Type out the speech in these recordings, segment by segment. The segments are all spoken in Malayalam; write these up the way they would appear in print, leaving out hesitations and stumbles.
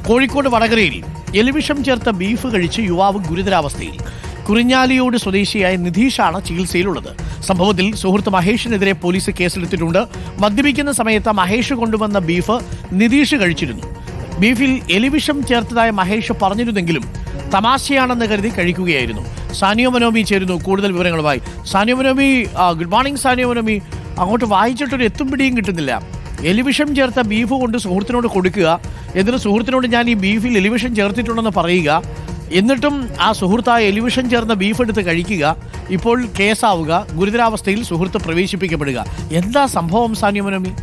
കോഴിക്കോട് വടകരയിൽ എലിവിഷം ചേർത്ത ബീഫ് കഴിച്ച് യുവാവ് ഗുരുതരാവസ്ഥയിൽ. കുറിഞ്ഞാലിയോട് സ്വദേശിയായ നിധീഷാണ് ചികിത്സയിലുള്ളത്. സംഭവത്തിൽ സുഹൃത്ത് മഹേഷിനെതിരെ പോലീസ് കേസെടുത്തിട്ടുണ്ട്. മദ്യപിക്കുന്ന സമയത്ത് മഹേഷ് കൊണ്ടുവന്ന ബീഫ് നിധീഷ് കഴിച്ചിരുന്നു. ബീഫിൽ എലിവിഷം ചേർത്തതായ മഹേഷ് പറഞ്ഞിരുന്നെങ്കിലും തമാശയാണെന്ന് കരുതി കഴിക്കുകയായിരുന്നു. സാനിയോ മനോമി ചേരുന്നു കൂടുതൽ വിവരങ്ങളുമായി. Sanio മനോമി, good morning. സാനിയോ മനോമി, അങ്ങോട്ട് വായിച്ചിട്ടൊരു എത്തും പിടിയും കിട്ടുന്നില്ല. എലിവിഷം ചേർത്ത ബീഫ് കൊണ്ട് സുഹൃത്തിനോട് കൊടുക്കുക, എന്നിട്ട് സുഹൃത്തിനോട് ഞാൻ ഈ ബീഫിൽ എലിവിഷം ചേർത്തിട്ടുണ്ടെന്ന് പറയുക, എന്നിട്ടും ആ സുഹൃത്ത് ആ എലിവിഷം ചേർന്ന ബീഫ് എടുത്ത് കഴിക്കുക, ഇപ്പോൾ കേസാവുക, ഗുരുതരാവസ്ഥയിൽ സുഹൃത്ത് പ്രവേശിപ്പിക്കപ്പെടുക. എന്താ സംഭവം സാനിയോ മനോമി?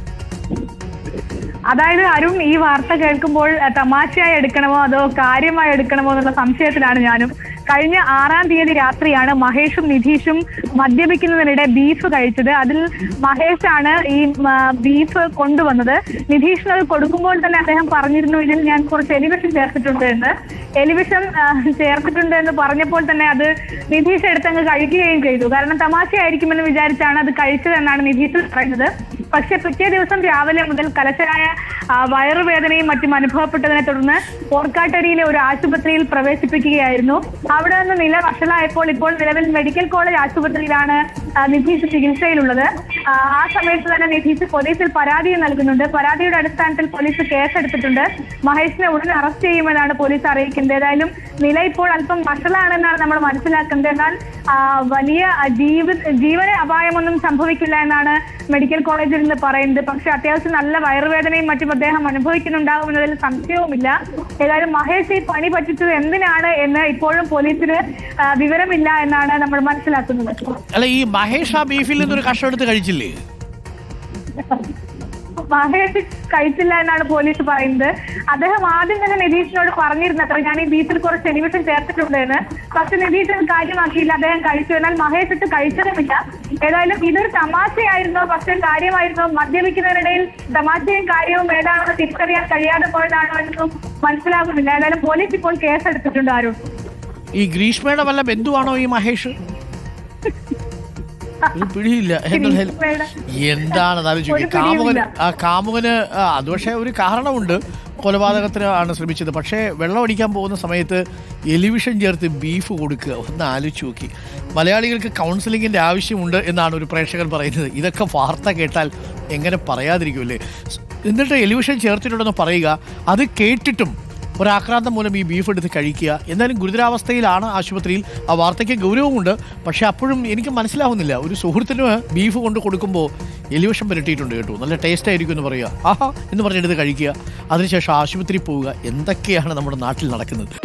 അതായത് അരുൺ, ഈ വാർത്ത കേൾക്കുമ്പോൾ തമാശയായി എടുക്കണമോ അതോ കാര്യമായി എടുക്കണമോ എന്നുള്ള സംശയത്തിലാണ് ഞാനും. കഴിഞ്ഞ 6-ാം തീയതി രാത്രിയാണ് മഹേഷും നിധീഷും മദ്യപിക്കുന്നതിനിടെ ബീഫ് കഴിച്ചത്. അതിൽ മഹേഷാണ് ഈ ബീഫ് കൊണ്ടുവന്നത്. നിധീഷിന് അത് കൊടുക്കുമ്പോൾ തന്നെ അദ്ദേഹം പറഞ്ഞിരുന്നു, ഇതിൽ ഞാൻ കുറച്ച് എലിവിഷം ചേർത്തിട്ടുണ്ട് എന്ന്. എലിവിഷം ചേർത്തിട്ടുണ്ട് എന്ന് പറഞ്ഞപ്പോൾ തന്നെ അത് നിധീഷ് എടുത്തങ്ങ് കഴിക്കുകയും ചെയ്തു. കാരണം തമാശയായിരിക്കുമെന്ന് വിചാരിച്ചാണ് അത് കഴിച്ചതെന്നാണ് നിധീഷ് പറയുന്നത്. പക്ഷെ പിറ്റേ ദിവസം രാവിലെ മുതൽ കലശലായ വയറുവേദനയും മറ്റും അനുഭവപ്പെട്ടതിനെ തുടർന്ന് പോർക്കാട്ടരിയിലെ ഒരു ആശുപത്രിയിൽ പ്രവേശിപ്പിക്കുകയായിരുന്നു. അവിടെ നിന്ന് നില വഷളായപ്പോൾ ഇപ്പോൾ നിലവിൽ മെഡിക്കൽ കോളേജ് ആശുപത്രിയിലാണ് നിധീഷ് ചികിത്സയിലുള്ളത്. ആ സമയത്ത് തന്നെ നിധീഷ് പോലീസിൽ പരാതി നൽകുന്നുണ്ട്. പരാതിയുടെ അടിസ്ഥാനത്തിൽ പോലീസ് കേസെടുത്തിട്ടുണ്ട്. മഹേഷിനെ ഉടൻ അറസ്റ്റ് ചെയ്യുമെന്നാണ് പോലീസ് അറിയിക്കുന്നത്. ഏതായാലും നില ഇപ്പോൾ അല്പം വഷളാണെന്നാണ് നമ്മൾ മനസ്സിലാക്കുന്നത്. എന്നാൽ വലിയ ജീവന് അപായമൊന്നും സംഭവിക്കില്ല എന്നാണ് മെഡിക്കൽ കോളേജിൽ നിന്ന് പറയുന്നത്. പക്ഷെ അത്യാവശ്യം നല്ല വയറുവേദനയും മറ്റും അദ്ദേഹം അനുഭവിക്കുന്നുണ്ടാകുമെന്നതിൽ സംശയവുമില്ല. ഏതായാലും മഹേഷ് ഈ പണി പറ്റിച്ചത് എന്തിനാണ് എന്ന് ഇപ്പോഴും പോലീസിന് വിവരമില്ല എന്നാണ് നമ്മൾ മനസ്സിലാക്കുന്നത്. അല്ല, ഈ മഹേഷ് ആ ബീഫിൽ നിന്നൊരു കഷ്ണം എടുത്ത് കഴിച്ചില്ലേ? മഹേഷ് കഴിച്ചില്ല എന്നാണ് പോലീസ് പറയുന്നത്. അദ്ദേഹം ആദ്യം തന്നെ നിധീഷിനോട് പറഞ്ഞിരുന്നത്ര ഞാൻ ഈ ബീഫിൽ കുറച്ച് എലിവിഷം ചേർത്തിട്ടുണ്ട് എന്ന്. പക്ഷെ നിധീഷ് കാര്യമാക്കിയില്ല, അദ്ദേഹം കഴിച്ചു. എന്നാൽ മഹേഷ് ഇട്ട് കഴിച്ചതുമില്ല. ഏതായാലും ഇതൊരു തമാശയായിരുന്നോ പക്ഷെ കാര്യമായിരുന്നോ, മദ്യപിക്കുന്നതിനിടയിൽ തമാശയും കാര്യവും ഏതാണെന്ന് തിരിച്ചറിയാൻ കഴിയാതെ പോയതാണോ എന്നൊന്നും മനസ്സിലാകുന്നില്ല. ഏതായാലും പോലീസ് ഇപ്പോൾ കേസെടുത്തിട്ടുണ്ട്. ആരും ഈ ഗ്രീഷ്മയുടെ വല്ല ബന്ധുവാണോ ഈ മഹേഷ്? ഒരു പിടിയില്ല. എന്താണെന്ന് ആലോചിക്കുക. കാമുകന് അത് പക്ഷേ ഒരു കാരണമുണ്ട്, കൊലപാതകത്തിന് ആണ് ശ്രമിച്ചത്. പക്ഷേ വെള്ളം അടിക്കാൻ പോകുന്ന സമയത്ത് എലിവിഷൻ ചേർത്ത് ബീഫ് കൊടുക്കുക, ഒന്ന് ആലോചിച്ച് നോക്കി. മലയാളികൾക്ക് കൗൺസിലിങ്ങിൻ്റെ ആവശ്യമുണ്ട് എന്നാണ് ഒരു പ്രേക്ഷകൻ പറയുന്നത്. ഇതൊക്കെ വാർത്ത കേട്ടാൽ എങ്ങനെ പറയാതിരിക്കുമല്ലേ? എന്നിട്ട് എലിവിഷൻ ചേർത്തിട്ടുണ്ടെന്ന് പറയുക, അത് കേട്ടിട്ടും ഒരാക്രാന്തം മൂലം ഈ ബീഫ് എടുത്ത് കഴിക്കുക. എന്നാലും ഗുരുതരാവസ്ഥയിലാണ് ആശുപത്രിയിൽ. ആ വാർത്തയ്ക്ക് ഗൗരവമുണ്ട്. പക്ഷെ അപ്പോഴും എനിക്ക് മനസ്സിലാവുന്നില്ല, ഒരു സുഹൃത്തിന് ബീഫ് കൊണ്ട് കൊടുക്കുമ്പോൾ എലിവിഷം പുരട്ടിയിട്ടുണ്ട് കേട്ടോ, നല്ല ടേസ്റ്റ് ആയിരിക്കും എന്ന് പറയുക, ആഹാ എന്ന് പറഞ്ഞെടുത്ത് കഴിക്കുക, അതിനുശേഷം ആശുപത്രിയിൽ പോവുക. എന്തൊക്കെയാണ് നമ്മുടെ നാട്ടിൽ നടക്കുന്നത്?